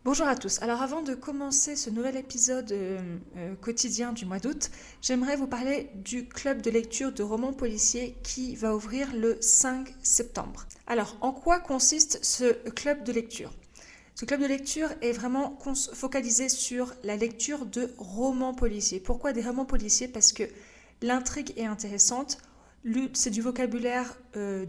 Bonjour à tous. Alors avant de commencer ce nouvel épisode quotidien du mois d'août, j'aimerais vous parler du club de lecture de romans policiers qui va ouvrir le 5 septembre. Alors en quoi consiste ce club de lecture ? Ce club de lecture est vraiment focalisé sur la lecture de romans policiers. Pourquoi des romans policiers ? Parce que l'intrigue est intéressante. C'est du vocabulaire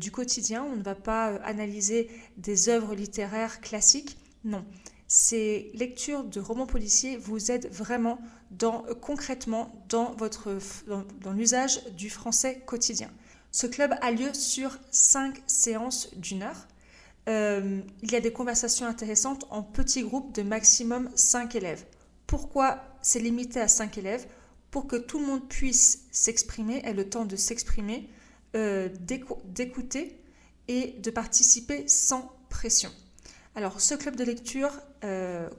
du quotidien. On ne va pas analyser des œuvres littéraires classiques. Non. Ces lectures de romans policiers vous aident vraiment concrètement dans l'usage du français quotidien. Ce club a lieu sur 5 séances d'1 heure. Il y a des conversations intéressantes en petits groupes de maximum 5 élèves. Pourquoi c'est limité à 5 élèves ? Pour que tout le monde puisse s'exprimer, ait le temps de s'exprimer, d'écouter et de participer sans pression. Alors, ce club de lecture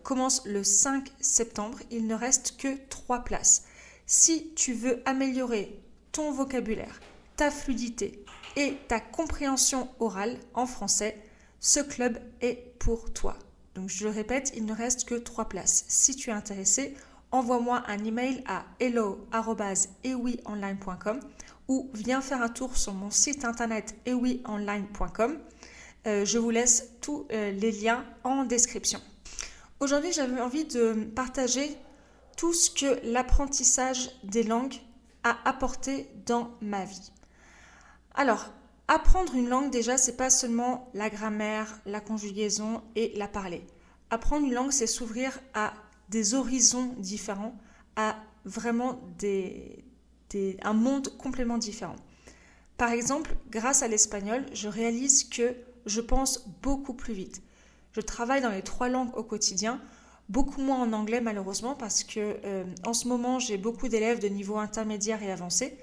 commence le 5 septembre. Il ne reste que 3 places. Si tu veux améliorer ton vocabulaire, ta fluidité et ta compréhension orale en français, ce club est pour toi. Donc, je le répète, il ne reste que 3 places. Si tu es intéressé, envoie-moi un email à hello@eouionline.com ou viens faire un tour sur mon site internet eouionline.com. Je vous laisse tous les liens en description. Aujourd'hui, j'avais envie de partager tout ce que l'apprentissage des langues a apporté dans ma vie. Alors, apprendre une langue, déjà, c'est pas seulement la grammaire, la conjugaison et la parler. Apprendre une langue, c'est s'ouvrir à des horizons différents, à vraiment un monde complètement différent. Par exemple, grâce à l'espagnol, je réalise que je pense beaucoup plus vite. Je travaille dans les 3 langues au quotidien, beaucoup moins en anglais malheureusement parce que en ce moment j'ai beaucoup d'élèves de niveau intermédiaire et avancé,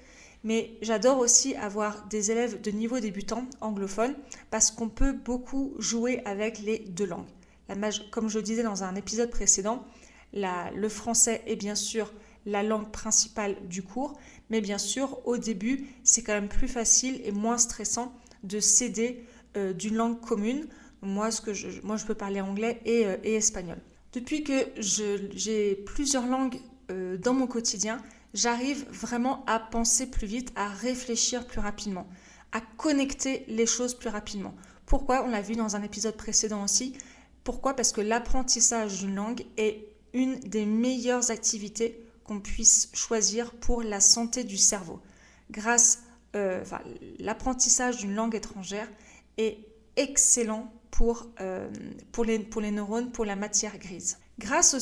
mais j'adore aussi avoir des élèves de niveau débutant anglophones parce qu'on peut beaucoup jouer avec les 2 langues. Comme je le disais dans un épisode précédent, le français est bien sûr la langue principale du cours, mais bien sûr au début c'est quand même plus facile et moins stressant de s'aider d'une langue commune. Moi, je peux parler anglais et espagnol. Depuis que j'ai plusieurs langues dans mon quotidien, j'arrive vraiment à penser plus vite, à réfléchir plus rapidement, à connecter les choses plus rapidement. Pourquoi ? On l'a vu dans un épisode précédent aussi. Pourquoi ? Parce que l'apprentissage d'une langue est une des meilleures activités qu'on puisse choisir pour la santé du cerveau. L'apprentissage d'une langue étrangère est excellent pour les neurones, pour la matière grise. Grâce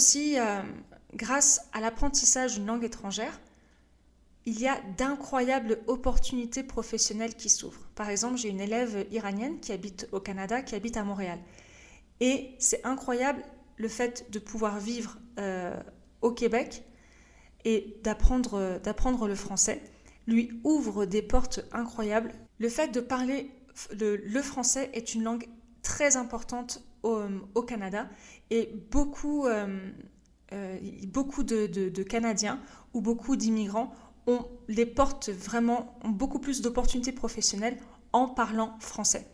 à l'apprentissage d'une langue étrangère, il y a d'incroyables opportunités professionnelles qui s'ouvrent. Par exemple, j'ai une élève iranienne qui habite au Canada, qui habite à Montréal. Et c'est incroyable le fait de pouvoir vivre au Québec et d'apprendre le français lui ouvre des portes incroyables. Le fait de parler le français est une langue très importante au Canada et beaucoup de Canadiens ou beaucoup d'immigrants ont beaucoup plus d'opportunités professionnelles en parlant français.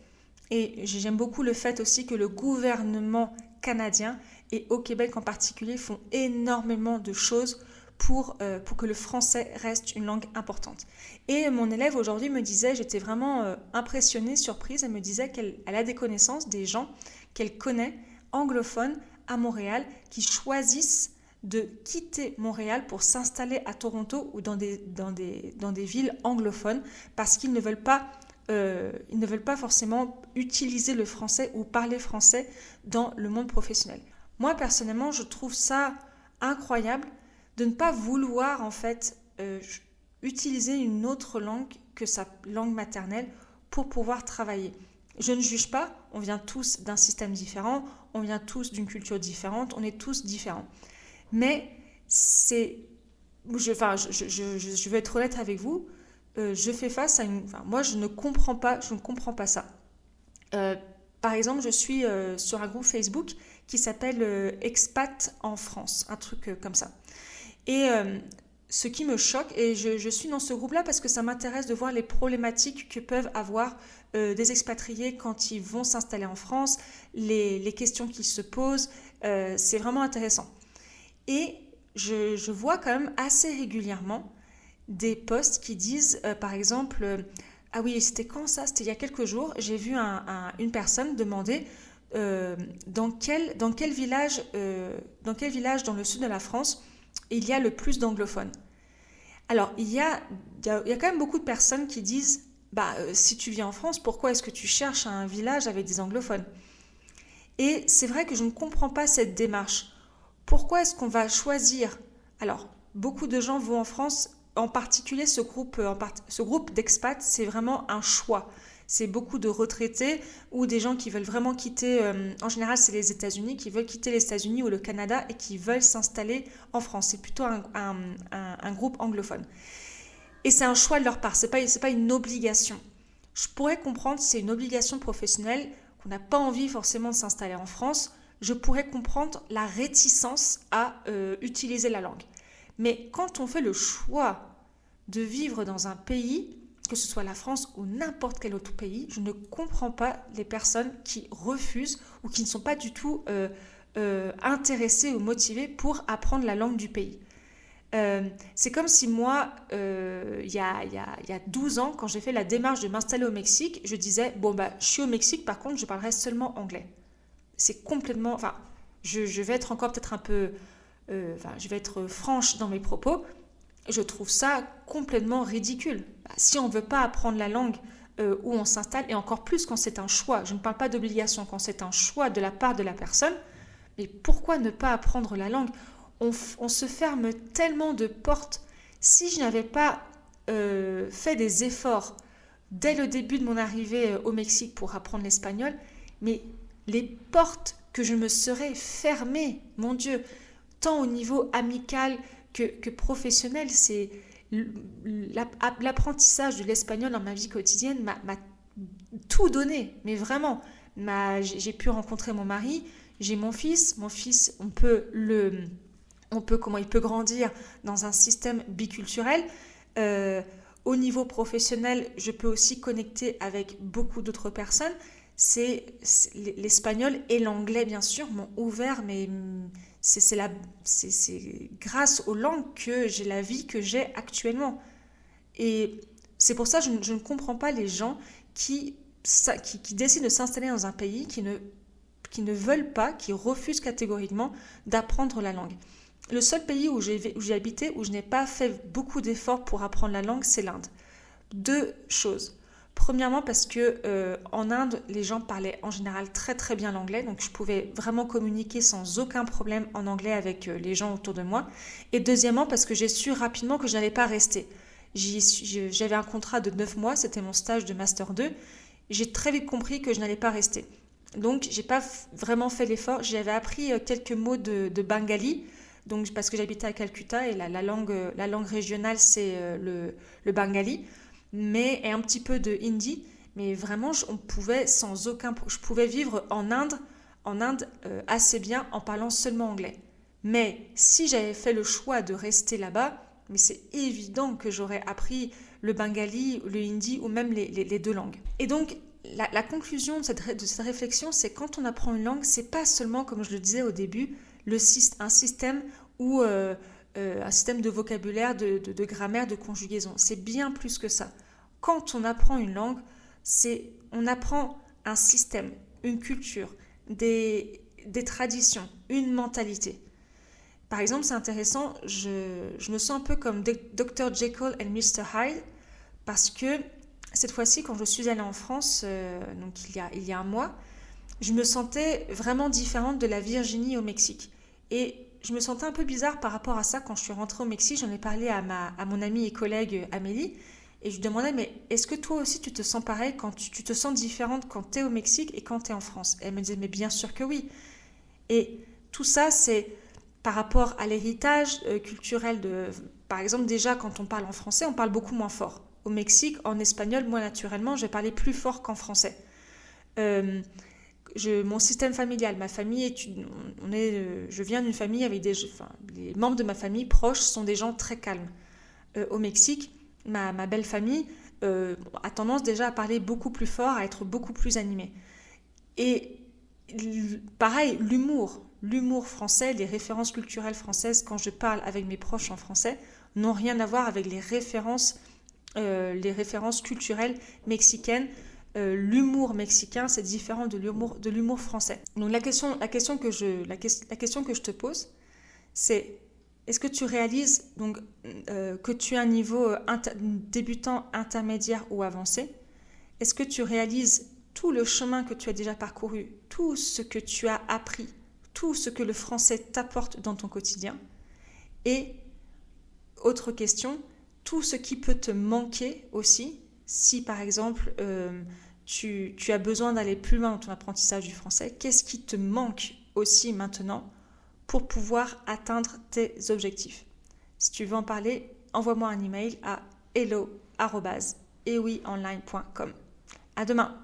Et j'aime beaucoup le fait aussi que le gouvernement canadien et au Québec en particulier font énormément de choses pour que le français reste une langue importante. Et mon élève aujourd'hui me disait, j'étais vraiment impressionnée, surprise, elle me disait qu'elle a des connaissances, des gens qu'elle connaît, anglophones, à Montréal, qui choisissent de quitter Montréal pour s'installer à Toronto ou dans des villes anglophones parce qu'ils ne veulent pas forcément utiliser le français ou parler français dans le monde professionnel. Moi, personnellement, je trouve ça incroyable de ne pas vouloir en fait utiliser une autre langue que sa langue maternelle pour pouvoir travailler. Je ne juge pas, on vient tous d'un système différent, on vient tous d'une culture différente, on est tous différents. Mais je vais être honnête avec vous, je fais face à moi je ne comprends pas ça. Par exemple, je suis sur un groupe Facebook qui s'appelle Expat en France, un truc comme ça. Et ce qui me choque, et je suis dans ce groupe-là parce que ça m'intéresse de voir les problématiques que peuvent avoir des expatriés quand ils vont s'installer en France, les questions qu'ils se posent, C'est vraiment intéressant. Et je vois quand même assez régulièrement des posts qui disent, par exemple, ah oui, c'était quand ça? C'était il y a quelques jours, j'ai vu une personne demander dans quel village dans le sud de la France il y a le plus d'anglophones. Alors, il y a quand même beaucoup de personnes qui disent, si tu vis en France, pourquoi est-ce que tu cherches un village avec des anglophones? Et c'est vrai que je ne comprends pas cette démarche. Pourquoi est-ce qu'on va choisir? Alors, beaucoup de gens vont en France, en particulier ce groupe d'expats, c'est vraiment un choix. C'est beaucoup de retraités ou des gens qui veulent vraiment quitter, en général c'est les États-Unis, qui veulent quitter les États-Unis ou le Canada et qui veulent s'installer en France. C'est plutôt un groupe anglophone. Et c'est un choix de leur part, c'est pas une obligation. Je pourrais comprendre si c'est une obligation professionnelle, qu'on n'a pas envie forcément de s'installer en France, je pourrais comprendre la réticence à utiliser la langue. Mais quand on fait le choix de vivre dans un pays, que ce soit la France ou n'importe quel autre pays, je ne comprends pas les personnes qui refusent ou qui ne sont pas du tout intéressées ou motivées pour apprendre la langue du pays. C'est comme si moi, il y a 12 ans, quand j'ai fait la démarche de m'installer au Mexique, je disais, je suis au Mexique, par contre, je parlerai seulement anglais. C'est complètement... Enfin, je vais être encore peut-être un peu... je vais être franche dans mes propos. Je trouve ça complètement ridicule. Si on ne veut pas apprendre la langue où on s'installe, et encore plus quand c'est un choix, je ne parle pas d'obligation, quand c'est un choix de la part de la personne, mais pourquoi ne pas apprendre la langue? On se ferme tellement de portes. Si je n'avais pas fait des efforts dès le début de mon arrivée au Mexique pour apprendre l'espagnol, mais les portes que je me serais fermées, mon Dieu, tant au niveau amical que professionnel, c'est l'apprentissage de l'espagnol dans ma vie quotidienne m'a tout donné, mais vraiment. J'ai pu rencontrer mon mari, j'ai mon fils, il peut grandir dans un système biculturel. Au niveau professionnel, je peux aussi connecter avec beaucoup d'autres personnes. L'espagnol et l'anglais, bien sûr, m'ont ouvert, mais c'est grâce aux langues que j'ai la vie que j'ai actuellement. Et c'est pour ça que je ne comprends pas les gens qui décident de s'installer dans un pays, qui ne veulent pas, qui refusent catégoriquement d'apprendre la langue. Le seul pays où j'ai habité, où je n'ai pas fait beaucoup d'efforts pour apprendre la langue, c'est l'Inde. 2 choses. Premièrement, parce que en Inde, les gens parlaient en général très très bien l'anglais, donc je pouvais vraiment communiquer sans aucun problème en anglais avec les gens autour de moi. Et deuxièmement, parce que j'ai su rapidement que je n'allais pas rester. J'avais un contrat de 9 mois, c'était mon stage de Master 2. J'ai très vite compris que je n'allais pas rester. Donc, j'ai pas vraiment fait l'effort. J'avais appris quelques mots de bengali, donc parce que j'habitais à Calcutta et la langue régionale c'est le bengali, et un petit peu de hindi. Mais vraiment, je pouvais vivre en Inde assez bien en parlant seulement anglais. Mais si j'avais fait le choix de rester là-bas, mais c'est évident que j'aurais appris le bengali, le hindi ou même les 2 langues. Et donc, la conclusion de cette réflexion, c'est quand on apprend une langue, c'est pas seulement, comme je le disais au début, un système ou un système de vocabulaire, de grammaire, de conjugaison. C'est bien plus que ça. Quand on apprend une langue, on apprend un système, une culture, des traditions, une mentalité. Par exemple, c'est intéressant, je me sens un peu comme Dr. Jekyll and Mr. Hyde, parce que cette fois-ci, quand je suis allée en France, donc il y a un mois, je me sentais vraiment différente de la Virginie au Mexique. Et je me sentais un peu bizarre par rapport à ça quand je suis rentrée au Mexique. J'en ai parlé à mon amie et collègue Amélie, et je lui demandais, mais est-ce que toi aussi tu te sens pareil quand tu te sens différente quand tu es au Mexique et quand tu es en France? Et elle me disait, mais bien sûr que oui. Et tout ça, c'est par rapport à l'héritage culturel par exemple, déjà quand on parle en français, on parle beaucoup moins fort. Au Mexique, en espagnol, moi naturellement, je vais parler plus fort qu'en français. Mon système familial, ma famille, je viens d'une famille avec les membres de ma famille proches sont des gens très calmes. Au Mexique, ma belle famille a tendance déjà à parler beaucoup plus fort, à être beaucoup plus animée. Et pareil, l'humour. l'humour français, les références culturelles françaises quand je parle avec mes proches en français n'ont rien à voir avec les références culturelles mexicaines. L'humour mexicain, c'est différent de l'humour français. Donc la question que je te pose, c'est est-ce que tu réalises donc, que tu as un niveau débutant, intermédiaire ou avancé? Est-ce que tu réalises tout le chemin que tu as déjà parcouru, tout ce que tu as appris, tout ce que le français t'apporte dans ton quotidien? Et autre question, tout ce qui peut te manquer aussi, si par exemple tu as besoin d'aller plus loin dans ton apprentissage du français, qu'est-ce qui te manque aussi maintenant pour pouvoir atteindre tes objectifs? Si tu veux en parler, envoie-moi un email à hello@eoionline.com. À demain!